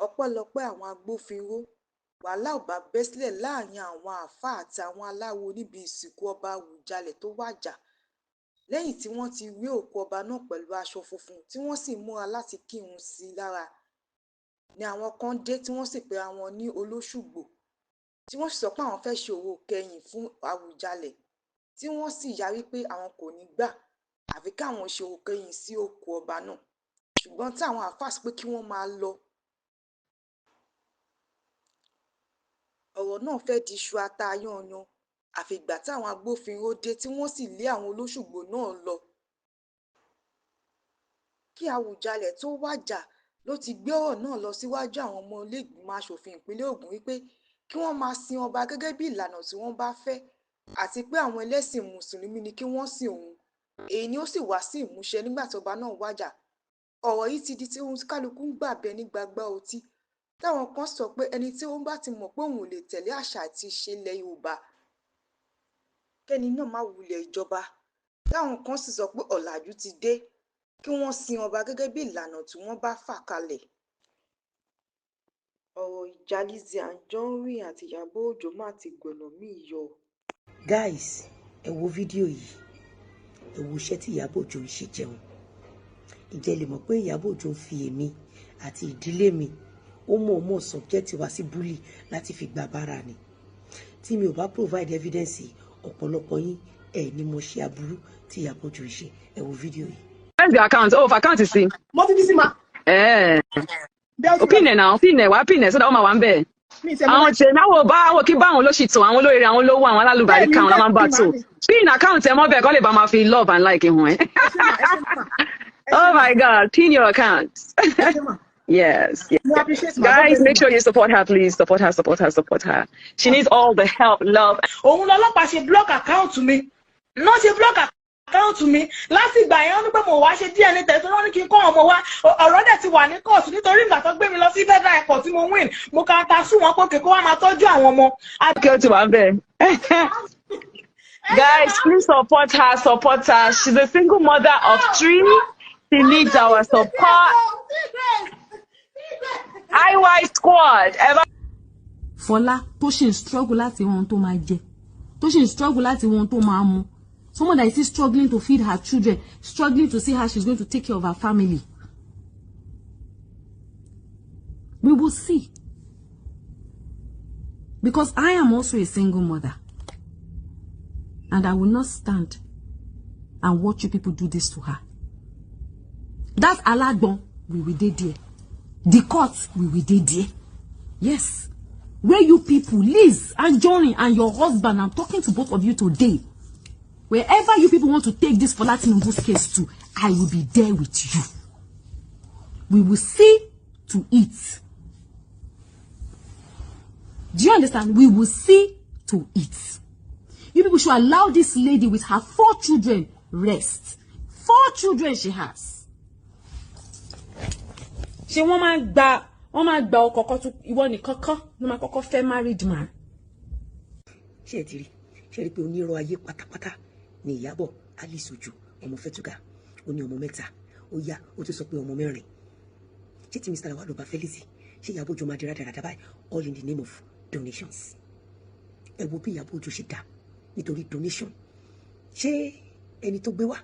ọpẹ́lọpẹ́ àwọn agbófinró wàhálà ò bá bẹ́ sílẹ̀ láàrin àwọn àáfàá àti àwọn aláwo níbi ìsìnkú ọba Àwùjalẹ̀ tó wàjà lẹ́yìn tí wọ́n ti wé òkú ọba náà pẹ̀lú aṣọ funfun tí wọ́n sì múra láti kírun sí i lára ni àwọn kan dé tí wọ́n sì pe àwọn ní olóṣùgbò tí wọ́n sì sọ pé àwọn fẹ́ ṣe òwò kẹyìn fún Àwùjalẹ̀ tí wọ́n sì yarí pé àwọn kò ní gbà àfi káwọn ṣe òwò kẹyìn sí òkú ọba náà ṣùgbọ́n tí àwọn àáfàá sọ pé kí wọ́n máa lọ ọ̀rọ̀ náà fẹ́ di iṣu ata yanyan àfìgbà táwọn agbófinró dé tí wọ́n sì lé àwọn olóṣùgbò náà lọ. Kí Àwùjalẹ̀ tó wàjà ló ti gbé ọ̀rọ̀ náà lọ síwájú àwọn ọmọ ilé-ìgbìmọ̀ aṣòfin ìpínlẹ̀ Ògùn wípé kí wọ́n máa sin ọba gẹ́gẹ́ bí ìlànà tí wọ́n bá fẹ́ àti pé àwọn ẹlẹ́sìn mùsùlùmí ni kí wọ́n sìn òun. Èyí ni ó sì wá sí ìmúṣẹ nígbà tí ọba náà wàjà. Ọ̀rọ̀ yìí ti di tí ohun tí kálukú ń gbà bẹ ní gbagba ọtí. Táwọn kan sọ pé ẹni tí ó bá ti mọ̀ pé òun ò lè tẹ̀lé àṣà àti ìṣe ilẹ̀ Yorùbá kẹ́ni náà má wulẹ̀ ìjọba. Táwọn kan sì sọ pé ọ̀làjú ti dé kí wọ́n sin ọba gẹ́gẹ́ bí ìlànà tí wọ́n bá fà kalẹ̀. Ọ̀rọ̀ ìjà Lizzy Anjorin àti Ìyábò Òjó má ti gbọ̀nà míì yọ. Guys, ẹ wo fídíò yìí, ẹ wo iṣẹ́ tí Ìyábò Òjó ń ṣe jẹun. Ǹjẹ́ lè mọ̀ pé Ìyábò Òjó ń fi èmi àti ìdílé mi ó mọ̀ọ́mọ̀ subject wa sí bully láti fi gba bára ni. Tí mi ò bá provide evidence ọ̀pọ̀lọpọ̀ yín ẹ̀ ní mo ṣe aburú tí Ìyábò Òjó ń ṣe. Ẹ wo fídíò yìí. Where's the account? Oh, for account is see. Mo ti di sí ma. Opinion now, opinion, what opinion? So that woman one bed. Àwọn tí náà wò bá àwọn kí bá àwọn olóṣìtò àwọn olóríire àwọn olówó àwọn alálùbárí kan àwọn máa ń bá tó. Pin account ẹ mọ́ bẹ́ẹ̀ kọ́ lè bá máa fi love and like hùn ẹ́. Oh my God, pin your account. Yes. Guys, make sure you support her, please. Support her, support her, support her. She needs all the help, love. Òun lọ́lọ́pàá ṣe block account mi. No ṣe block account mi. Láti ìgbà yẹn wọ́n ní pé mo wá ṣe DNA test wọ́n ní kí n kọ́ ọmọ wa. Ọ̀rọ̀ dẹ̀ ti wà ní court nítorí ìgbà tó gbé mi lọ sí federal airport tí mo win. Mo kàn ta sùn wọn pé kó wá máa tọ́jú àwọn ọmọ. Okay, to one bed. Guys, please support her, support her. She's a single mother of 3. She needs our support. IY squad. Fọlá tó ṣe ń struggle láti wọn tó máa jẹ, tó ṣe ń struggle láti wọn tó máa mu. Someone that is still struggling to feed her children, struggling to see how she's going to take care of her family. We will see. Because I am also a single mother. And I will not stand and watch you people do this to her. That's Alagbon, we will dey there. The court, we will dey there. Yes. Where you people, Liz Anjorin and your husband, I'm talking to both of you today. Wherever you people want to take this Fola Tinubu's case to, I will be there with you. We will see to it. Do you understand? We will see to it. You people should allow this lady with her 4 children rest. 4 children she has. She wọ́n máa gba ọkọ tó ìwọ ní kọ́kọ́ ló máa kọ́kọ́ fẹ́ married man. Ṣé rí pé onírọ̀ ayé pátápátá ni Ìyábọ̀ Alice Òjó ọmọ Fẹ́túgà ó ní ọmọ 3 ó yá ó tún sọ pé ọmọ 4. Ṣé tí Mr. Lawal bá fẹ́ Lizzy ṣé Ìyábọ̀ Òjó máa di rádaràdà báyìí all in the name of donations. Ẹ wo bí Ìyábọ̀ Òjó ṣe dá nítorí donation. Ṣé ẹni tó gbé wá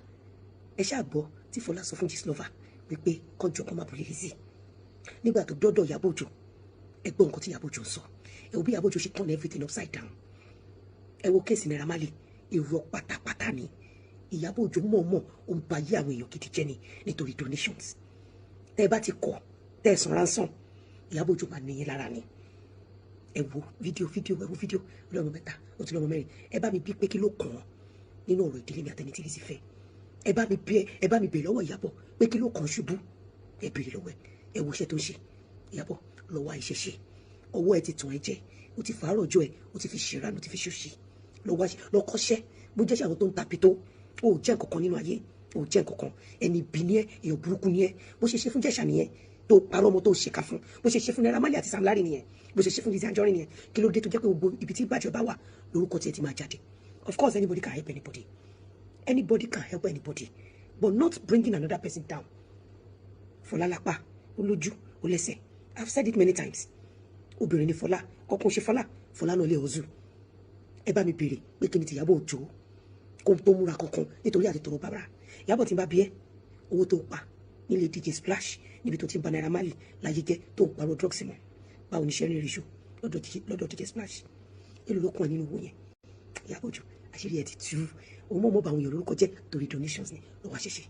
ẹ ṣáà gbọ́ tí Fọlá sọ fún Gistlover wípé kọjọ kọ́ máa bọ̀ Lizzy nígbà tó dọ́dọ̀ Ìyábọ̀ Òjó ẹ gbọ́ nǹkan tí Ìyábọ̀ Òjó sọ. Ẹ wo bí Ìyábọ̀ Òjó ṣe turn everything upside down. Ẹ wo kéèsì Naira Marley irọ́ pátápátá ni. Ìyábọ̀ Òjó mọ̀ọ́mọ̀ ó ń ba ayé àwọn èèyàn gidi jẹ́ ni nítorí donations. Tẹ́ ẹ bá ti kọ̀ tẹ́ ẹ san ransom Ìyábọ̀ Òjó máa níyìn lára ni. Ẹ wo fídíò ẹ wo fídíò lọ́mọ 3 ó ti lọ́mọ 4. Ẹ bá mi bí pé kí ló kàn án nínú ọ̀rọ̀ ìdílé mi àtẹni tí Lizzy fẹ́. Ẹ bá mi bèèrè lọ́wọ́ Ìyábọ̀ pé kí ló kàn ṣubú. Ẹ bèèrè lọ́wọ́ ẹ wo iṣẹ́ tó ń ṣe. Ìyábọ̀ lọ́wọ́ àìṣe ṣe ọwọ́ ẹ ti tàn ẹ jẹ ó ti fàárọ̀ ọjọ́ ẹ ó ti fi ṣèrànù ó ti fi ṣòṣì lọ́kọ́ṣẹ́ bó jẹ́ àwọn tó ń tapé tó ó jẹ́ nǹkankan nínú ayé ó jẹ́ nǹkankan ẹni bí ní ẹ èèyàn burúkú ní ẹ bó ṣe ṣe fún Jẹ̀ṣà nìyẹn tó parọ́ ọmọ tó ṣèkà fún bó ṣe ṣe fún Naira Marley àti Sam Larry nìyẹn bó ṣe ṣe fún Lizzy Anjorin nìyẹn kí ló dé tó jẹ́ pé gbogbo ibi tí ìbàjẹ́ bá wà lórúkọ tiẹ̀ ti máa jáde. Of course anybody can help anybody can help anybody but not bringing another person down. Fọlá lápá ó lójú ó lẹ́sẹ̀ I've said it many times. Obìnrin ni Fọlá, kọ́kọ́ ṣe Fọlá náà lè ọ̀zù. Ẹ bá mi béèrè pé kí ni ti Ìyábọ̀ Òjó kó tó múra kankan nítorí àti tọrọ bàbá. Ìyábọ̀ tí ń bá bí ẹ́ owó tó pa nílé DJ Splash níbi tó ti ń ba Naira Marley láyé jẹ́ tó ń parọ́ drugs mọ́. Báwo ni iṣẹ́ rìn rí ṣo lọ́dọ̀ DJ Splash? Èlò ló kàn nínú owó yẹn. Ìyábọ̀ Òjó àṣírí ẹ̀ ti tú. Òun mọ̀ bá àwọn èèyàn lórúkọ jẹ́ torí donations ni lọ́wọ́ àṣẹṣe.